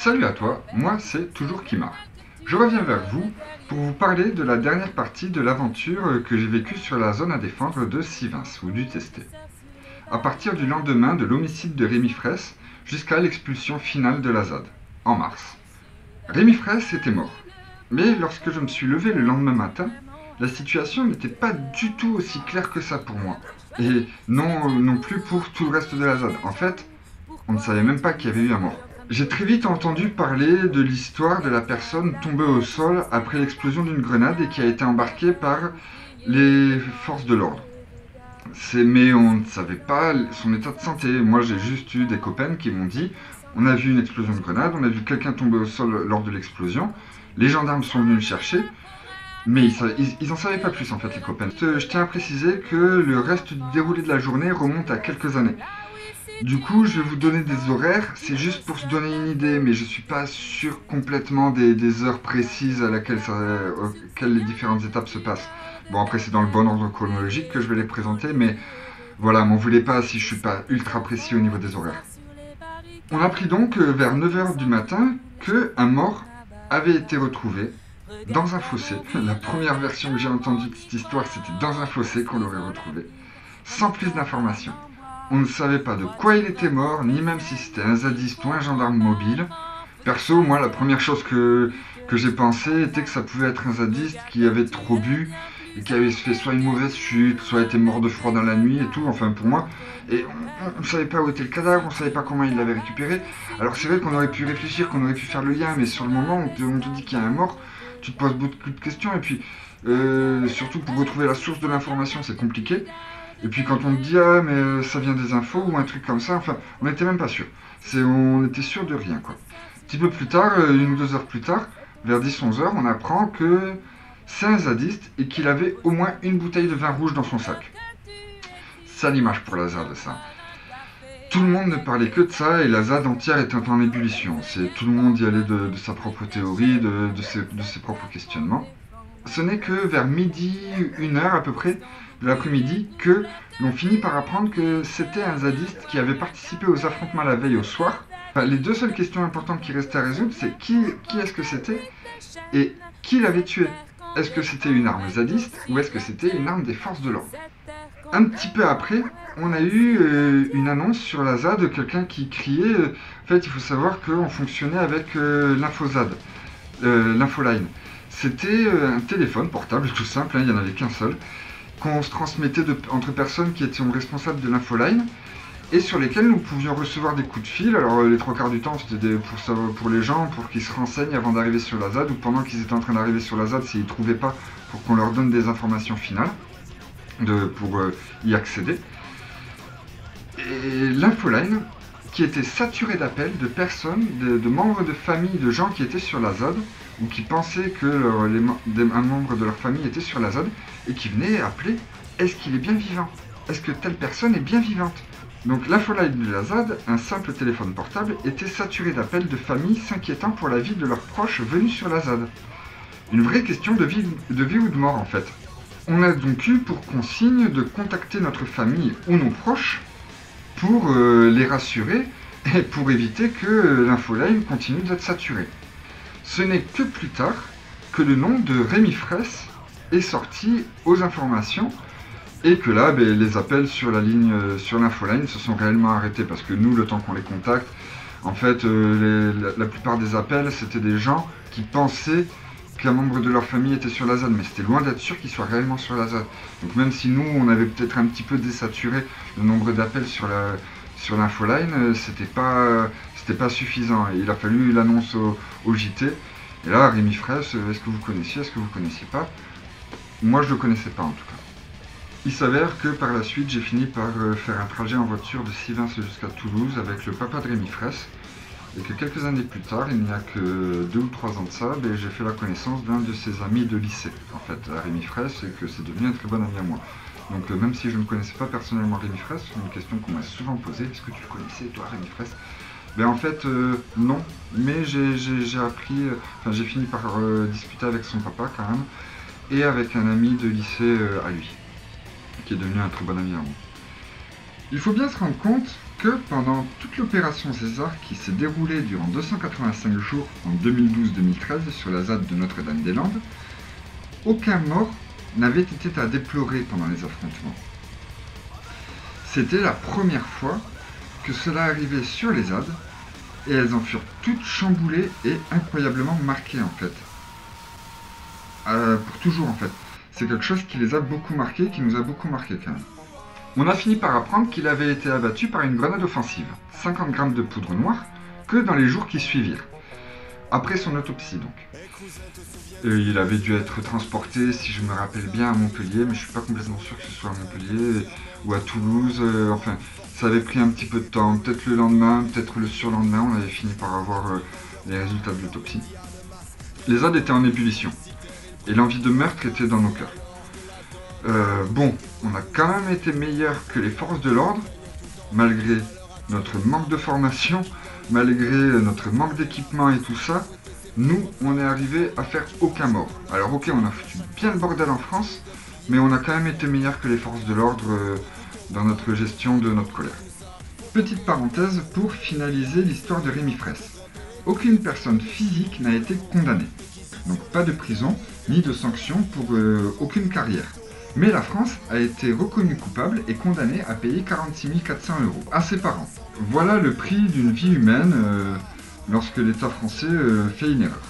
Salut à toi, moi c'est toujours Kimar. Je reviens vers vous pour vous parler de la dernière partie de l'aventure que j'ai vécue sur la zone à défendre de Sivins ou du Testé. À partir du lendemain de l'homicide de Rémi Fraisse jusqu'à l'expulsion finale de la ZAD, en mars. Rémi Fraisse était mort. Mais lorsque je me suis levé le lendemain matin, la situation n'était pas du tout aussi claire que ça pour moi. Et non plus pour tout le reste de la ZAD. En fait, on ne savait même pas qu'il y avait eu un mort. J'ai très vite entendu parler de l'histoire de la personne tombée au sol après l'explosion d'une grenade et qui a été embarquée par les forces de l'ordre. Mais on ne savait pas son état de santé. Moi, j'ai juste eu des copains qui m'ont dit on a vu une explosion de grenade, on a vu quelqu'un tomber au sol lors de l'explosion, les gendarmes sont venus le chercher, mais ils n'en savaient pas plus en fait, les copains. Je tiens à préciser que le reste du déroulé de la journée remonte à quelques années. Du coup, je vais vous donner des horaires, c'est juste pour se donner une idée, mais je suis pas sûr complètement des heures précises à auxquelles les différentes étapes se passent. Bon, après, c'est dans le bon ordre chronologique que je vais les présenter, mais voilà, m'en voulez pas si je suis pas ultra précis au niveau des horaires. On apprit donc vers 9 h du matin qu'un mort avait été retrouvé dans un fossé. La première version que j'ai entendue de cette histoire, c'était dans un fossé qu'on l'aurait retrouvé, sans plus d'informations. On ne savait pas de quoi il était mort, ni même si c'était un zadiste ou un gendarme mobile. Perso, moi, la première chose que j'ai pensé était que ça pouvait être un zadiste qui avait trop bu et qui avait fait soit une mauvaise chute, soit été mort de froid dans la nuit et tout, enfin pour moi. Et on ne savait pas où était le cadavre, on ne savait pas comment il l'avait récupéré. Alors c'est vrai qu'on aurait pu réfléchir, qu'on aurait pu faire le lien, mais sur le moment, on te dit qu'il y a un mort, tu te poses beaucoup de questions, et puis surtout pour retrouver la source de l'information, c'est compliqué. Et puis quand on te dit ah mais ça vient des infos ou un truc comme ça, enfin on n'était même pas sûr. On était sûr de rien quoi. Un petit peu plus tard, 1 ou 2 heures plus tard, vers 10-11 h, on apprend que c'est un zadiste et qu'il avait au moins une bouteille de vin rouge dans son sac. Sale image pour la ZAD ça. Tout le monde ne parlait que de ça et la ZAD entière était en ébullition. Tout le monde y allait de sa propre théorie, de ses propres questionnements. Ce n'est que vers midi, 1 h à peu près, de l'après-midi, que l'on finit par apprendre que c'était un zadiste qui avait participé aux affrontements la veille au soir. Enfin, les deux seules questions importantes qui restaient à résoudre, c'est qui est-ce que c'était et qui l'avait tué. Est-ce que c'était une arme zadiste ou est-ce que c'était une arme des forces de l'ordre? Un petit peu après, on a eu une annonce sur la ZAD de quelqu'un qui criait en fait, il faut savoir qu'on fonctionnait avec l'infozad, l'infoline. C'était un téléphone portable, tout simple, il n'y en avait qu'un seul, qu'on se transmettait entre personnes qui étaient responsables de l'infoline et sur lesquelles nous pouvions recevoir des coups de fil. Alors les 3 quarts du temps c'était pour les gens, pour qu'ils se renseignent avant d'arriver sur la ZAD ou pendant qu'ils étaient en train d'arriver sur la ZAD s'ils ne trouvaient pas, pour qu'on leur donne des informations finales pour y accéder. Et l'infoline qui était saturée d'appels de personnes, de membres de famille, de gens qui étaient sur la ZAD ou qui pensaient que un membre de leur famille était sur la ZAD et qui venaient appeler est-ce qu'il est bien vivant? Est-ce que telle personne est bien vivante? Donc l'infoline de la ZAD, un simple téléphone portable, était saturé d'appels de familles s'inquiétant pour la vie de leurs proches venus sur la ZAD. Une vraie question de vie ou de mort en fait. On a donc eu pour consigne de contacter notre famille ou nos proches pour les rassurer et pour éviter que l'infoline continue d'être saturée. Ce n'est que plus tard que le nom de Rémi Fraisse est sorti aux informations et que là, les appels sur la ligne, sur l'infoline se sont réellement arrêtés parce que nous, le temps qu'on les contacte, en fait, la plupart des appels, c'était des gens qui pensaient qu'un membre de leur famille était sur la ZAD, mais c'était loin d'être sûr qu'il soit réellement sur la ZAD. Donc même si nous, on avait peut-être un petit peu désaturé le nombre d'appels sur l'infoline, c'était pas suffisant. Et il a fallu l'annonce au JT. Et là, Rémi Fraisse, est-ce que vous connaissiez, est-ce que vous connaissiez pas? Moi, je le connaissais pas en tout cas. Il s'avère que par la suite, j'ai fini par faire un trajet en voiture de Sivins jusqu'à Toulouse avec le papa de Rémi Fraisse. Et que quelques années plus tard, il n'y a que 2 ou 3 ans de ça, j'ai fait la connaissance d'un de ses amis de lycée, en fait, à Rémi Fraisse, et que c'est devenu un très bon ami à moi. Donc même si je ne connaissais pas personnellement Rémi Fraisse, c'est une question qu'on m'a souvent posée, est-ce que tu le connaissais toi Rémi Fraisse? En fait, non, mais j'ai appris, j'ai fini par discuter avec son papa quand même, et avec un ami de lycée à lui, qui est devenu un très bon ami à moi. Il faut bien se rendre compte que pendant toute l'opération César qui s'est déroulée durant 285 jours en 2012-2013 sur la ZAD de Notre-Dame-des-Landes, aucun mort n'avait été à déplorer pendant les affrontements. C'était la première fois que cela arrivait sur les ZAD et elles en furent toutes chamboulées et incroyablement marquées en fait. Pour toujours en fait. C'est quelque chose qui les a beaucoup marqués, qui nous a beaucoup marqués quand même. On a fini par apprendre qu'il avait été abattu par une grenade offensive, 50 grammes de poudre noire, que dans les jours qui suivirent. Après son autopsie donc. Il avait dû être transporté, si je me rappelle bien, à Montpellier, mais je suis pas complètement sûr que ce soit à Montpellier ou à Toulouse. Enfin, ça avait pris un petit peu de temps. Peut-être le lendemain, peut-être le surlendemain, on avait fini par avoir les résultats de l'autopsie. Les ZAD étaient en ébullition et l'envie de meurtre était dans nos cœurs. Bon, on a quand même été meilleurs que les forces de l'ordre, malgré notre manque de formation, malgré notre manque d'équipement et tout ça. Nous, on est arrivé à faire aucun mort. Alors ok, on a foutu bien le bordel en France, mais on a quand même été meilleurs que les forces de l'ordre dans notre gestion de notre colère. Petite parenthèse pour finaliser l'histoire de Rémi Fraisse. Aucune personne physique n'a été condamnée. Donc pas de prison, ni de sanctions pour aucune carrière. Mais la France a été reconnue coupable et condamnée à payer 46 400 € à ses parents. Voilà le prix d'une vie humaine lorsque l'État français fait une erreur.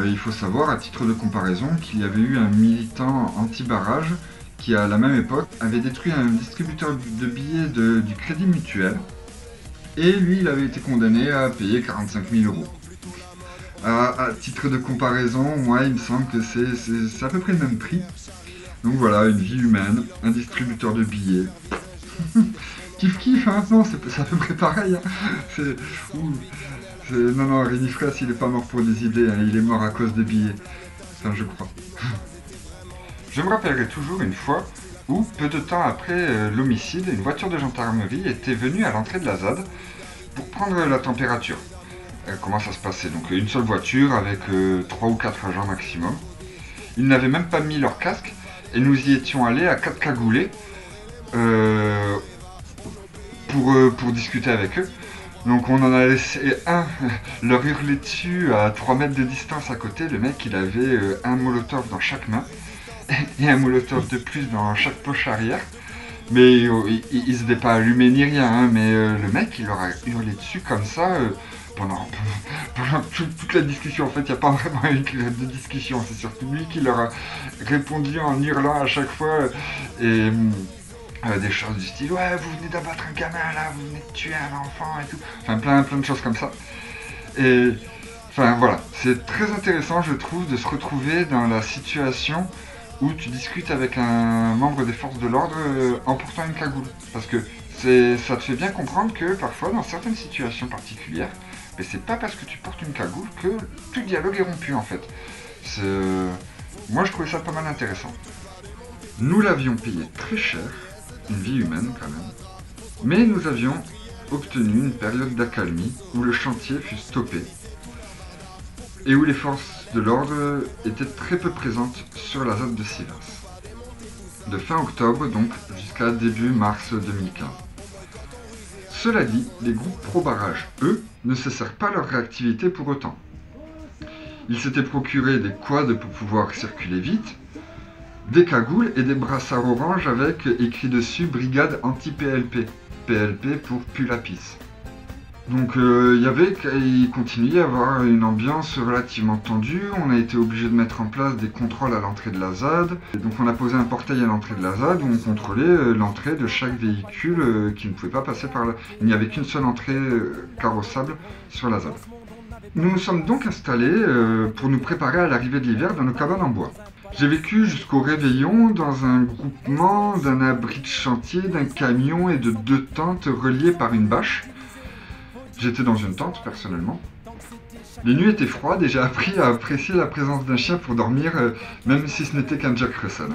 Il faut savoir, à titre de comparaison, qu'il y avait eu un militant anti-barrage qui, à la même époque, avait détruit un distributeur de billets du Crédit Mutuel. Et lui, il avait été condamné à payer 45 000 €. À titre de comparaison, moi, il me semble que c'est à peu près le même prix. Donc voilà, une vie humaine, un distributeur de billets. Kiff kiff, hein, non, c'est à peu près pareil. Hein. Non, Rémi Fraisse, il est pas mort pour des idées, hein, il est mort à cause de billets. Enfin, je crois. Je me rappellerai toujours une fois où, peu de temps après l'homicide, une voiture de gendarmerie était venue à l'entrée de la ZAD pour prendre la température. Comment ça se passait? Donc une seule voiture avec 3 ou 4 agents maximum. Ils n'avaient même pas mis leur casque et nous y étions allés à 4 cagoulés pour discuter avec eux. Donc on en a laissé un leur hurler dessus à 3 mètres de distance à côté. Le mec, il avait un molotov dans chaque main et un molotov de plus dans chaque poche arrière. Mais il se n'était pas allumé ni rien, hein, mais le mec, il leur a hurlé dessus comme ça pendant toute la discussion. En fait, il n'y a pas vraiment eu de discussion, c'est surtout lui qui leur a répondu en hurlant à chaque fois et des choses du style « Ouais, vous venez d'abattre un gamin là, vous venez de tuer un enfant et tout ». Enfin, plein de choses comme ça. Et enfin, voilà, c'est très intéressant, je trouve, de se retrouver dans la situation où tu discutes avec un membre des forces de l'ordre en portant une cagoule. Parce que ça te fait bien comprendre que parfois, dans certaines situations particulières, mais c'est pas parce que tu portes une cagoule que tout dialogue est rompu en fait. Moi je trouvais ça pas mal intéressant. Nous l'avions payé très cher, une vie humaine quand même, mais nous avions obtenu une période d'accalmie où le chantier fut stoppé et où les forces de l'ordre étaient très peu présentes sur la ZAD de Sivens. De fin octobre donc jusqu'à début mars 2015. Cela dit, les groupes pro-barrage, eux, ne cessèrent pas leur réactivité pour autant. Ils s'étaient procuré des quads pour pouvoir circuler vite, des cagoules et des brassards orange avec écrit dessus Brigade anti-PLP, PLP pour Pulapis. Donc il continuait à y avoir une ambiance relativement tendue. On a été obligé de mettre en place des contrôles à l'entrée de la ZAD. Et donc on a posé un portail à l'entrée de la ZAD où on contrôlait l'entrée de chaque véhicule qui ne pouvait pas passer par là. Il n'y avait qu'une seule entrée carrossable sur la ZAD. Nous nous sommes donc installés pour nous préparer à l'arrivée de l'hiver dans nos cabanes en bois. J'ai vécu jusqu'au réveillon dans un groupement d'un abri de chantier, d'un camion et de 2 tentes reliées par une bâche. J'étais dans une tente, personnellement. Les nuits étaient froides et j'ai appris à apprécier la présence d'un chien pour dormir, même si ce n'était qu'un Jack Russell.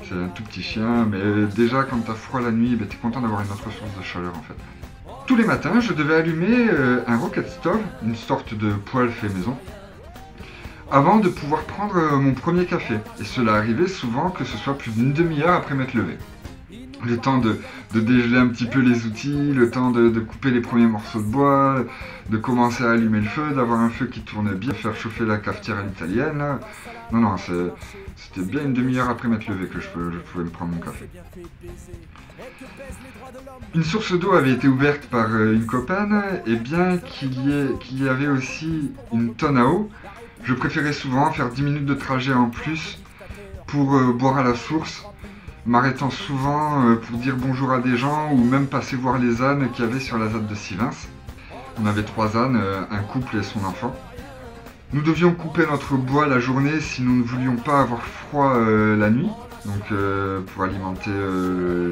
C'est un tout petit chien, mais déjà quand t'as froid la nuit, t'es content d'avoir une autre source de chaleur en fait. Tous les matins, je devais allumer un rocket stove, une sorte de poêle fait maison, avant de pouvoir prendre mon premier café. Et cela arrivait souvent que ce soit plus d'une demi-heure après m'être levé. le temps de dégeler un petit peu les outils, le temps de couper les premiers morceaux de bois, de commencer à allumer le feu, d'avoir un feu qui tourne bien, faire chauffer la cafetière à l'italienne là. Non, non, c'était bien une demi-heure après m'être levé que je pouvais me prendre mon café. Une source d'eau avait été ouverte par une copaine, et bien qu'il y avait aussi une tonne à eau, je préférais souvent faire 10 minutes de trajet en plus pour boire à la source, m'arrêtant souvent pour dire bonjour à des gens ou même passer voir les ânes qu'il y avait sur la ZAD de Sivins. On avait 3 ânes, un couple et son enfant. Nous devions couper notre bois la journée si nous ne voulions pas avoir froid la nuit, donc pour alimenter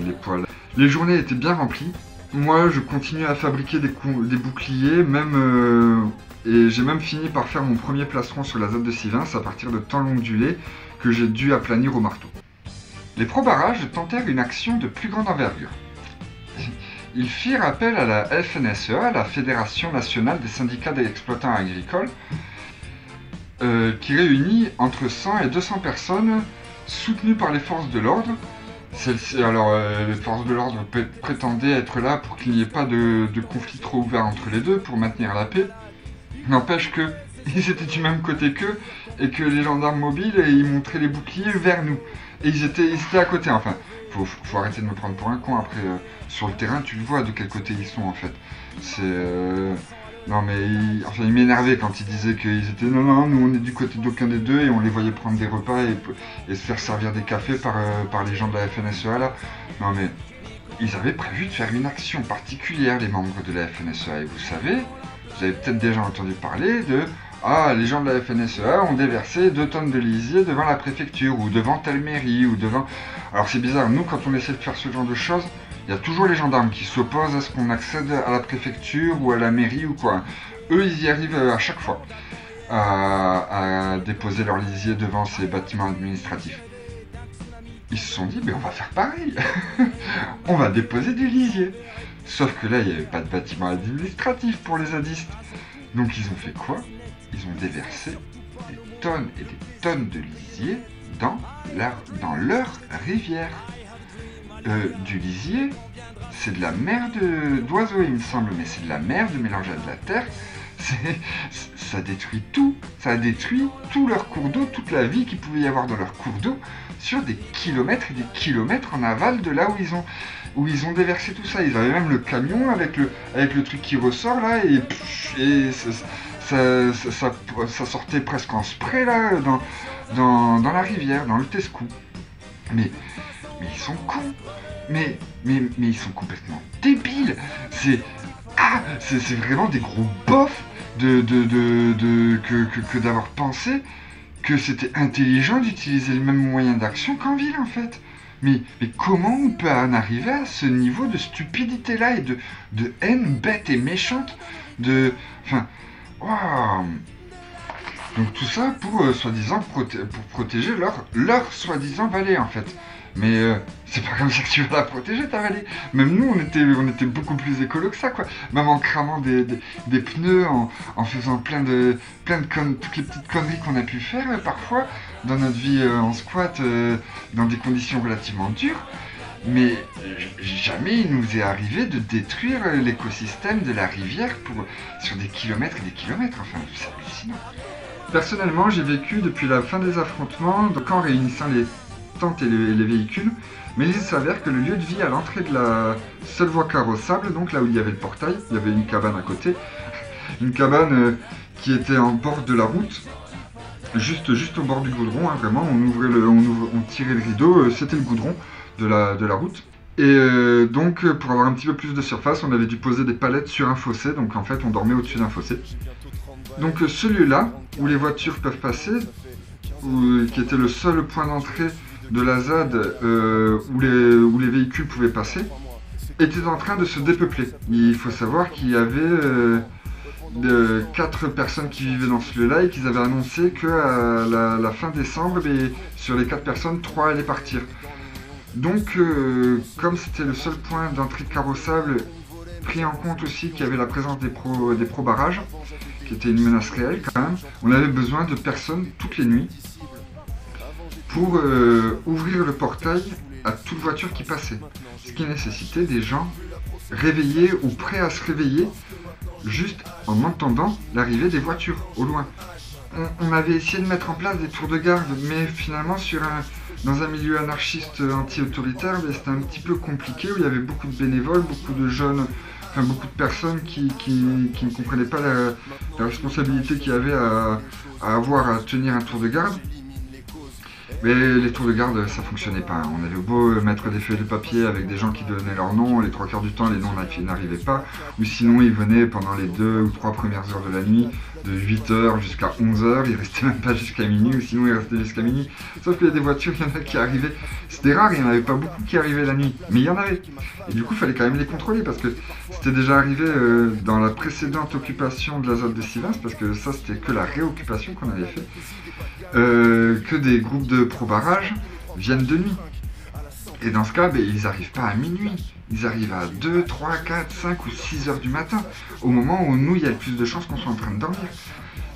les poêles. Les journées étaient bien remplies. Moi, je continuais à fabriquer des boucliers, et j'ai même fini par faire mon premier plastron sur la ZAD de Sivins à partir de temps ondulés que j'ai dû aplanir au marteau. Les pro-barrages tentèrent une action de plus grande envergure. Ils firent appel à la FNSEA, la Fédération Nationale des Syndicats d'Exploitants Agricoles, qui réunit entre 100 et 200 personnes soutenues par les forces de l'ordre. Les forces de l'ordre prétendaient être là pour qu'il n'y ait pas de conflit trop ouvert entre les deux, pour maintenir la paix. N'empêche que ils étaient du même côté qu'eux, et que les gendarmes mobiles, ils montraient les boucliers vers nous. Et ils étaient à côté, enfin. Faut arrêter de me prendre pour un con, après, sur le terrain, tu le vois de quel côté ils sont, en fait. Non mais il m'énervait quand il disait qu'ils étaient non, nous on est du côté d'aucun des deux, et on les voyait prendre des repas et se faire servir des cafés par les gens de la FNSEA là. Non mais ils avaient prévu de faire une action particulière, les membres de la FNSEA, et vous avez peut-être déjà entendu parler de les gens de la FNSEA ont déversé 2 tonnes de lisier devant la préfecture ou devant telle mairie ou devant... Alors c'est bizarre, nous quand on essaie de faire ce genre de choses, il y a toujours les gendarmes qui s'opposent à ce qu'on accède à la préfecture ou à la mairie ou quoi. Eux, ils y arrivent à chaque fois à déposer leur lisier devant ces bâtiments administratifs. Ils se sont dit, on va faire pareil. On va déposer du lisier. Sauf que là, il n'y avait pas de bâtiment administratif pour les zadistes. Donc ils ont fait quoi? Ils ont déversé des tonnes et des tonnes de lisier dans leur rivière. Du lisier, c'est de la merde d'oiseaux, il me semble, mais c'est de la merde mélangée à de la terre. Ça détruit tout. Ça a détruit tout leur cours d'eau, toute la vie qu'il pouvait y avoir dans leur cours d'eau, sur des kilomètres et des kilomètres en aval de là où ils ont déversé tout ça. Ils avaient même le camion avec le truc qui ressort là, et ça sortait presque en spray là dans la rivière, dans le Tescou. Mais ils sont cons. Mais ils sont complètement débiles. C'est vraiment des gros bofs que d'avoir pensé que c'était intelligent d'utiliser le même moyen d'action qu'en ville en fait. Mais comment on peut en arriver à ce niveau de stupidité là et de haine bête et méchante waouh. Donc tout ça pour soi-disant pour protéger leur soi-disant vallée en fait. Mais c'est pas comme ça que tu vas la protéger ta vallée. Même nous on était beaucoup plus écolo que ça quoi. Même en cramant des pneus, en faisant plein de toutes les petites conneries qu'on a pu faire parfois dans notre vie en squat dans des conditions relativement dures. Mais jamais il nous est arrivé de détruire l'écosystème de la rivière sur des kilomètres et des kilomètres. Enfin, c'est hallucinant. Personnellement, j'ai vécu depuis la fin des affrontements, en réunissant les tentes et les véhicules, mais il s'avère que le lieu de vie à l'entrée de la seule voie carrossable, donc là où il y avait le portail, il y avait une cabane à côté, une cabane qui était en bord de la route, juste au bord du goudron, hein, vraiment, on tirait le rideau, c'était le goudron de la route. Et donc pour avoir un petit peu plus de surface, on avait dû poser des palettes sur un fossé, donc en fait on dormait au-dessus d'un fossé. Donc ce lieu-là, où les voitures peuvent passer, qui était le seul point d'entrée de la ZAD où les véhicules pouvaient passer, était en train de se dépeupler. Il faut savoir qu'il y avait 4 personnes qui vivaient dans ce lieu-là et qu'ils avaient annoncé qu'à la fin décembre, sur les 4 personnes, 3 allaient partir. Donc, comme c'était le seul point d'entrée carrossable, pris en compte aussi qu'il y avait la présence des pro-barrages, qui était une menace réelle quand même, on avait besoin de personnes toutes les nuits pour ouvrir le portail à toute voiture qui passait. Ce qui nécessitait des gens réveillés ou prêts à se réveiller juste en entendant l'arrivée des voitures au loin. On avait essayé de mettre en place des tours de garde, mais finalement dans un milieu anarchiste anti-autoritaire, c'était un petit peu compliqué, où il y avait beaucoup de bénévoles, beaucoup de jeunes, enfin beaucoup de personnes qui ne comprenaient pas la responsabilité qu'il y avait à avoir à tenir un tour de garde. Mais les tours de garde, ça fonctionnait pas. On avait beau mettre des feuilles de papier avec des gens qui donnaient leur nom, les 3/4 du temps, les noms n'arrivaient pas. Ou sinon, ils venaient pendant les 2 ou 3 premières heures de la nuit, de 8h jusqu'à 11h. Ils restaient même pas jusqu'à minuit, ou sinon ils restaient jusqu'à minuit. Sauf qu'il y a des voitures, il y en a qui arrivaient. C'était rare, il n'y en avait pas beaucoup qui arrivaient la nuit. Mais il y en avait. Et du coup, il fallait quand même les contrôler, parce que c'était déjà arrivé dans la précédente occupation de la zone des Sivins, parce que ça, c'était que la réoccupation qu'on avait fait. Que des groupes de pro-barrage viennent de nuit. Et dans ce cas, ils n'arrivent pas à minuit. Ils arrivent à 2, 3, 4, 5 ou 6 heures du matin, au moment où nous, il y a le plus de chances qu'on soit en train de dormir.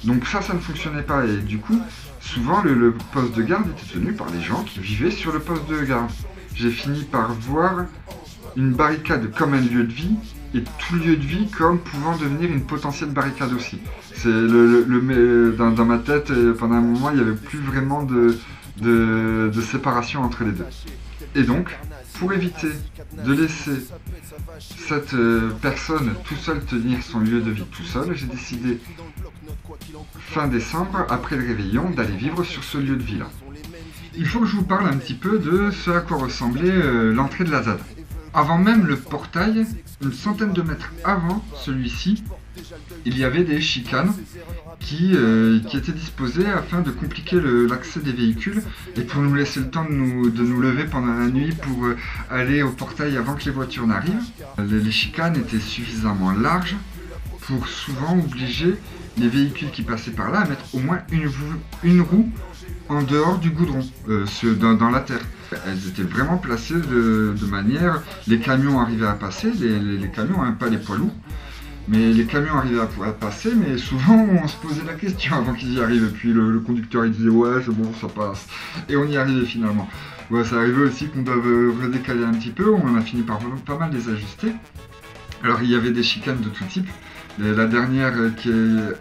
Donc ça ne fonctionnait pas. Et du coup, souvent, le poste de garde était tenu par les gens qui vivaient sur le poste de garde. J'ai fini par voir une barricade comme un lieu de vie, et tout lieu de vie comme pouvant devenir une potentielle barricade aussi. C'est dans ma tête, pendant un moment, il n'y avait plus vraiment de séparation entre les deux. Et donc, pour éviter de laisser cette personne tout seul tenir son lieu de vie tout seul, j'ai décidé, fin décembre, après le réveillon, d'aller vivre sur ce lieu de vie-là. Il faut que je vous parle un petit peu de ce à quoi ressemblait l'entrée de la ZAD. Avant même le portail, une centaine de mètres avant celui-ci, il y avait des chicanes qui étaient disposées afin de compliquer l'accès des véhicules et pour nous laisser le temps de nous lever pendant la nuit pour aller au portail avant que les voitures n'arrivent. Les chicanes étaient suffisamment larges pour souvent obliger les véhicules qui passaient par là à mettre au moins une roue en dehors du goudron, dans la terre. Elles étaient vraiment placées de manière... Les camions arrivaient à passer, les camions, hein, pas les poids lourds, mais les camions arrivaient à passer, mais souvent on se posait la question avant qu'ils y arrivent, et puis le conducteur il disait ouais c'est bon ça passe, et on y arrivait finalement. Ouais, ça arrivait aussi qu'on doive redécaler un petit peu, on a fini par pas mal les ajuster. Alors il y avait des chicanes de tout type. La dernière,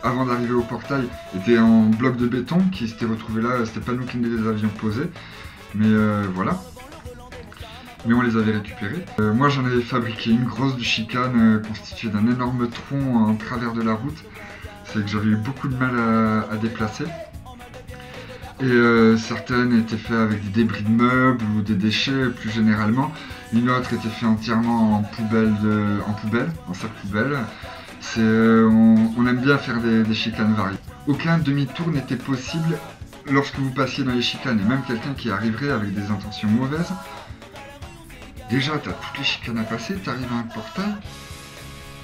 avant d'arriver au portail, était en bloc de béton qui s'était retrouvé là, c'était pas nous qui les avions posés, mais voilà. Mais on les avait récupérés. Moi j'en avais fabriqué une grosse de chicane constituée d'un énorme tronc en travers de la route. C'est que j'avais eu beaucoup de mal à déplacer. Et certaines étaient faites avec des débris de meubles ou des déchets plus généralement. Une autre était faite entièrement en sac poubelle. On aime bien faire des chicanes variées. Aucun demi-tour n'était possible lorsque vous passiez dans les chicanes, et même quelqu'un qui arriverait avec des intentions mauvaises. Déjà, tu as toutes les chicanes à passer, tu arrives à un portail,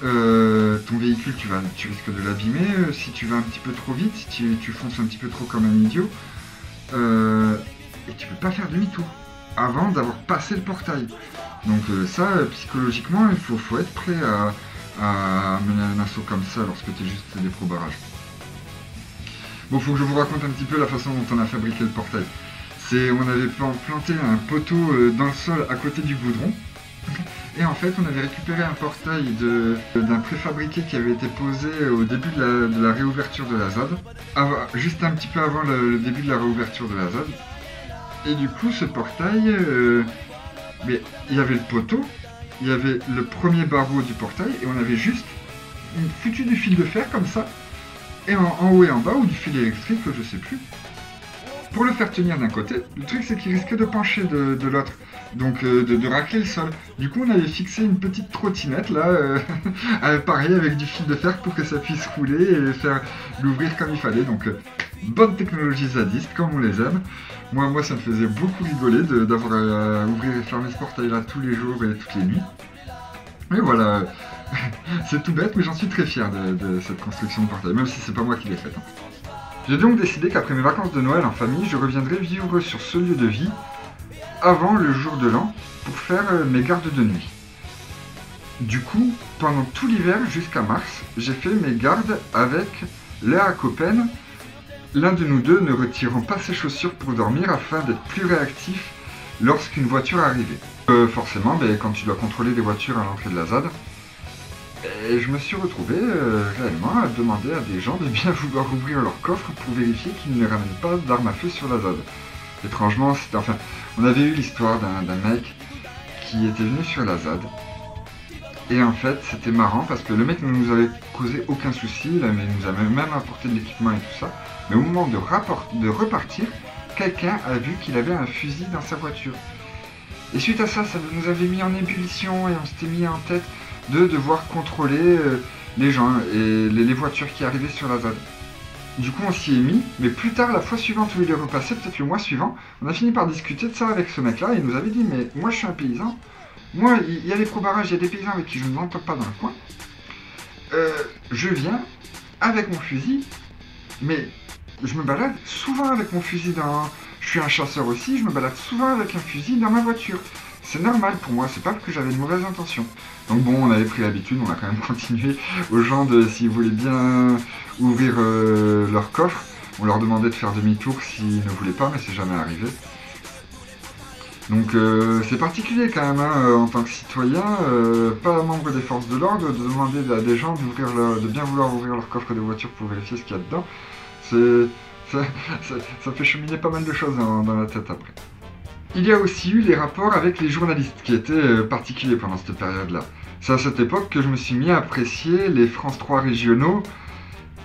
ton véhicule, tu risques de l'abîmer si tu vas un petit peu trop vite, si tu fonces un petit peu trop comme un idiot, et tu peux pas faire demi-tour avant d'avoir passé le portail. Donc ça, psychologiquement, il faut être prêt à mener un assaut comme ça lorsque tu es juste des pro-barrages. Bon, faut que je vous raconte un petit peu la façon dont on a fabriqué le portail. On avait planté un poteau dans le sol à côté du goudron. Et en fait, on avait récupéré un portail d'un préfabriqué qui avait été posé au début de la réouverture de la ZAD. Juste un petit peu avant le début de la réouverture de la ZAD. Et du coup, ce portail, il y avait le poteau, il y avait le premier barreau du portail, et on avait juste foutu du fil de fer comme ça, et en haut et en bas, ou du fil électrique, je sais plus, pour le faire tenir d'un côté. Le truc c'est qu'il risquait de pencher de l'autre, donc de racler le sol. Du coup on avait fixé une petite trottinette là, pareil avec du fil de fer pour que ça puisse rouler et faire l'ouvrir comme il fallait. Donc bonne technologie zadiste comme on les aime. Moi ça me faisait beaucoup rigoler d'avoir à ouvrir et fermer ce portail là tous les jours et toutes les nuits. Mais voilà, c'est tout bête mais j'en suis très fier de cette construction de portail, même si c'est pas moi qui l'ai faite. J'ai donc décidé qu'après mes vacances de Noël en famille, je reviendrai vivre sur ce lieu de vie avant le jour de l'an pour faire mes gardes de nuit. Du coup, pendant tout l'hiver jusqu'à mars, j'ai fait mes gardes avec Léa Coppen, l'un de nous deux ne retirant pas ses chaussures pour dormir afin d'être plus réactif lorsqu'une voiture arrivait. Forcément, quand tu dois contrôler les voitures à l'entrée de la ZAD, je me suis retrouvé réellement à demander à des gens de bien vouloir ouvrir leur coffre pour vérifier qu'ils ne ramènent pas d'armes à feu sur la ZAD. Étrangement, on avait eu l'histoire d'un mec qui était venu sur la ZAD. Et en fait, c'était marrant parce que le mec ne nous avait causé aucun souci, il nous avait même apporté de l'équipement et tout ça. Mais au moment de repartir, quelqu'un a vu qu'il avait un fusil dans sa voiture. Et suite à ça, ça nous avait mis en ébullition et on s'était mis en tête de devoir contrôler les gens et les voitures qui arrivaient sur la ZAD. Du coup, on s'y est mis, mais plus tard, la fois suivante où il est repassé, peut-être le mois suivant, on a fini par discuter de ça avec ce mec-là. Il nous avait dit, mais moi je suis un paysan, moi il y a des pro-barrages, il y a des paysans avec qui je ne m'entends pas dans le coin. Je viens avec mon fusil, mais je me balade souvent avec mon fusil dans... Je suis un chasseur aussi, je me balade souvent avec un fusil dans ma voiture. C'est normal pour moi, c'est pas que j'avais de mauvaises intentions. Donc bon, on avait pris l'habitude, on a quand même continué aux gens s'ils voulaient bien ouvrir leur coffre. On leur demandait de faire demi-tour s'ils ne voulaient pas, mais c'est jamais arrivé. Donc c'est particulier quand même, hein, en tant que citoyen, pas membre des forces de l'ordre, de demander à des gens de bien vouloir ouvrir leur coffre de voiture pour vérifier ce qu'il y a dedans. Ça fait cheminer pas mal de choses dans la tête après. Il y a aussi eu les rapports avec les journalistes qui étaient particuliers pendant cette période-là. C'est à cette époque que je me suis mis à apprécier les France 3 régionaux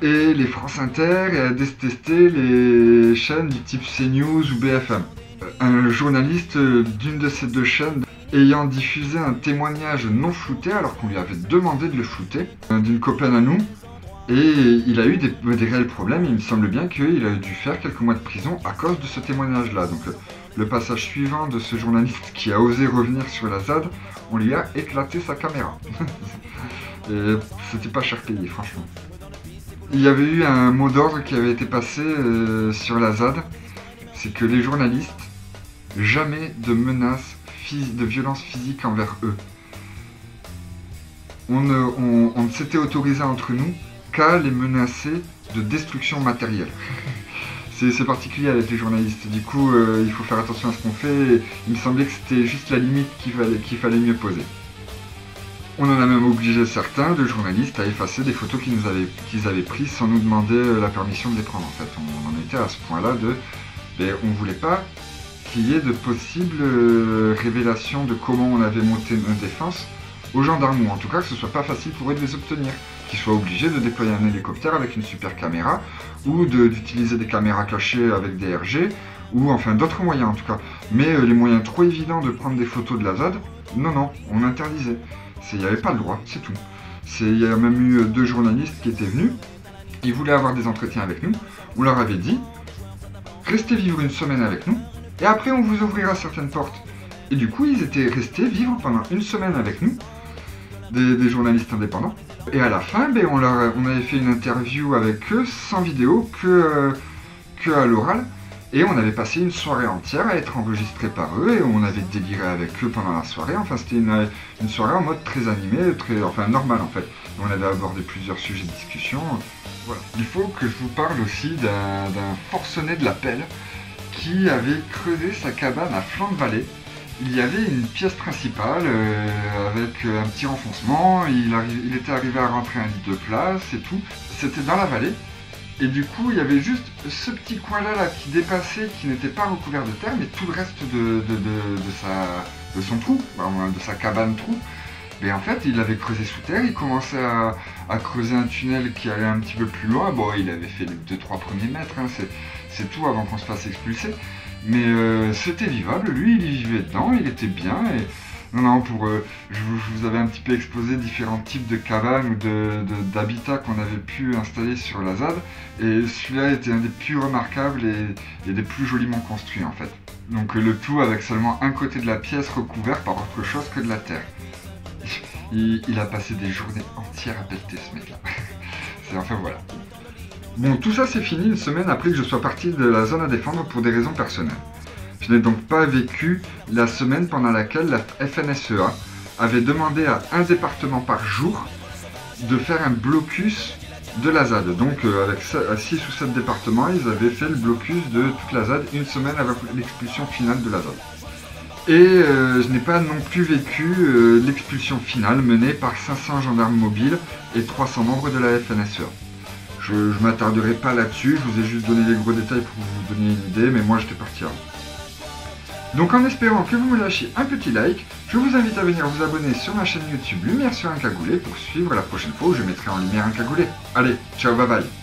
et les France Inter et à détester les chaînes du type CNews ou BFM. Un journaliste d'une de ces deux chaînes ayant diffusé un témoignage non flouté alors qu'on lui avait demandé de le flouter, d'une copaine à nous, et il a eu des réels problèmes. Il me semble bien qu'il a dû faire quelques mois de prison à cause de ce témoignage-là. Donc le passage suivant de ce journaliste qui a osé revenir sur la ZAD, on lui a éclaté sa caméra. Et c'était pas cher payé, franchement. Il y avait eu un mot d'ordre qui avait été passé sur la ZAD, c'est que les journalistes, jamais de menaces, de violence physique envers eux. On ne s'était autorisé entre nous qu'à les menacer de destruction matérielle. C'est particulier avec les journalistes, du coup il faut faire attention à ce qu'on fait, et il me semblait que c'était juste la limite qu'il fallait mieux poser. On en a même obligé certains de journalistes à effacer des photos qu'ils avaient prises sans nous demander la permission de les prendre en fait. On en était à ce point-là on ne voulait pas qu'il y ait de possibles révélations de comment on avait monté nos défenses aux gendarmes, ou en tout cas que ce soit pas facile pour eux de les obtenir, qu'ils soient obligés de déployer un hélicoptère avec une super caméra, ou d'utiliser des caméras cachées avec des RG, ou enfin d'autres moyens en tout cas. Mais les moyens trop évidents de prendre des photos de la ZAD, non, on interdisait. Il n'y avait pas le droit, c'est tout. Il y a même eu 2 journalistes qui étaient venus, ils voulaient avoir des entretiens avec nous, on leur avait dit, restez vivre une semaine avec nous, et après on vous ouvrira certaines portes. Et du coup ils étaient restés vivre pendant une semaine avec nous, des journalistes indépendants. Et à la fin, on avait fait une interview avec eux, sans vidéo, que à l'oral. Et on avait passé une soirée entière à être enregistré par eux, et on avait déliré avec eux pendant la soirée. Enfin, c'était une soirée en mode très animé, normal en fait. On avait abordé plusieurs sujets de discussion. Voilà. Il faut que je vous parle aussi d'un forcené de la pelle qui avait creusé sa cabane à flanc de vallée. Il y avait une pièce principale avec un petit renfoncement, il était arrivé à rentrer un lit de place et tout. C'était dans la vallée. Et du coup, il y avait juste ce petit coin-là qui dépassait, qui n'était pas recouvert de terre, mais tout le reste de son trou, de sa cabane trou. Et en fait, il avait creusé sous terre, il commençait à creuser un tunnel qui allait un petit peu plus loin. Bon, il avait fait les 2-3 premiers mètres, hein, c'est tout avant qu'on se fasse expulser. Mais c'était vivable, lui il y vivait dedans, il était bien. Et non, je vous avais un petit peu exposé différents types de cabanes ou d'habitats qu'on avait pu installer sur la ZAD. Et celui-là était un des plus remarquables et des plus joliment construits en fait. Donc le tout avec seulement un côté de la pièce recouvert par autre chose que de la terre. Il a passé des journées entières à pelleter ce mec-là. Enfin voilà. Bon, tout ça c'est fini une semaine après que je sois parti de la zone à défendre pour des raisons personnelles. Je n'ai donc pas vécu la semaine pendant laquelle la FNSEA avait demandé à un département par jour de faire un blocus de la ZAD. Donc avec 6 ou 7 départements, ils avaient fait le blocus de toute la ZAD une semaine avant l'expulsion finale de la ZAD. Et je n'ai pas non plus vécu l'expulsion finale menée par 500 gendarmes mobiles et 300 membres de la FNSEA. Je ne m'attarderai pas là-dessus, je vous ai juste donné les gros détails pour vous donner une idée, mais moi j'étais parti avant. Donc en espérant que vous me lâchiez un petit like, je vous invite à venir vous abonner sur ma chaîne YouTube Lumière sur un cagoulé pour suivre la prochaine fois où je mettrai en lumière un cagoulé. Allez, ciao, bye bye.